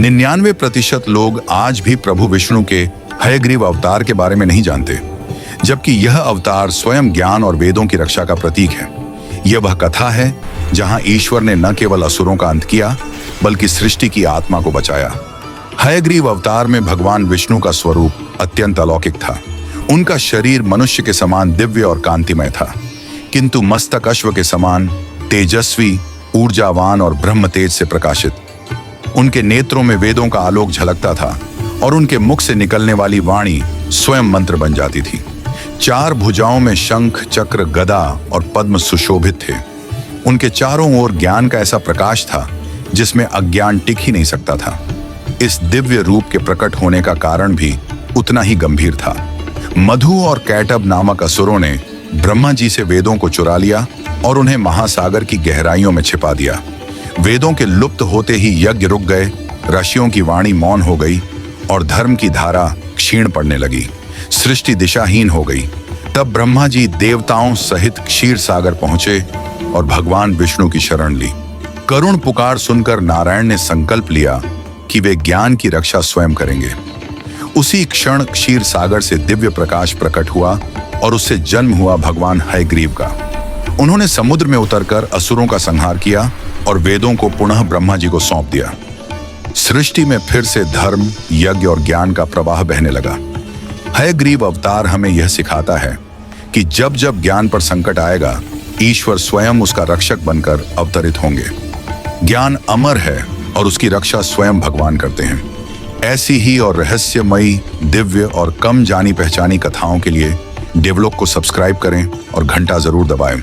99% लोग आज भी प्रभु विष्णु के हयग्रीव अवतार के बारे में नहीं जानते, जबकि यह अवतार स्वयं ज्ञान और वेदों की रक्षा का प्रतीक है। यह वह कथा है जहां ईश्वर ने न केवल असुरों का अंत किया, बल्कि सृष्टि की आत्मा को बचाया। हयग्रीव अवतार में भगवान विष्णु का स्वरूप अत्यंत अलौकिक था। उनका शरीर मनुष्य के समान दिव्य और कांतिमय था, किंतु मस्तक अश्व के समान तेजस्वी, ऊर्जावान और ब्रह्म तेज से प्रकाशित। उनके नेत्रों में वेदों का आलोक झलकता था और उनके मुख से निकलने वाली वाणी स्वयं मंत्र बन जाती थी। 4 भुजाओं में शंख, चक्र, गदा और पद्म सुशोभित थे। उनके चारों ओर ज्ञान का ऐसा प्रकाश था जिसमें अज्ञान टिक ही नहीं सकता था। इस दिव्य रूप के प्रकट होने का कारण भी उतना ही गंभीर था। मधु और कैटब नामक असुरों ने ब्रह्मा जी से वेदों को चुरा लिया और उन्हें महासागर की गहराइयों में छिपा दिया। वेदों के लुप्त होते ही यज्ञ रुक गए, ऋषियों की वाणी मौन हो गई और धर्म की धारा क्षीण पड़ने लगी। सृष्टि दिशाहीन हो गई। तब ब्रह्मा जी देवताओं सहित क्षीर सागर पहुंचे और भगवान विष्णु की शरण ली। करुण पुकार सुनकर नारायण ने संकल्प लिया कि वे ज्ञान की रक्षा स्वयं करेंगे। उसी क्षण क्षीर सागर से दिव्य प्रकाश प्रकट हुआ और उससे जन्म हुआ भगवान हयग्रीव का। उन्होंने समुद्र में उतरकर असुरों का संहार किया और वेदों को पुनः ब्रह्मा जी को सौंप दिया। सृष्टि में फिर से धर्म, यज्ञ और ज्ञान का प्रवाह बहने लगा। हयग्रीव अवतार हमें यह सिखाता है कि जब जब ज्ञान पर संकट आएगा, ईश्वर स्वयं उसका रक्षक बनकर अवतरित होंगे। ज्ञान अमर है और उसकी रक्षा स्वयं भगवान करते हैं। ऐसी ही और रहस्यमयी, दिव्य और कम जानी पहचानी कथाओं के लिए डेवलॉग को सब्सक्राइब करें और घंटा जरूर दबाएं।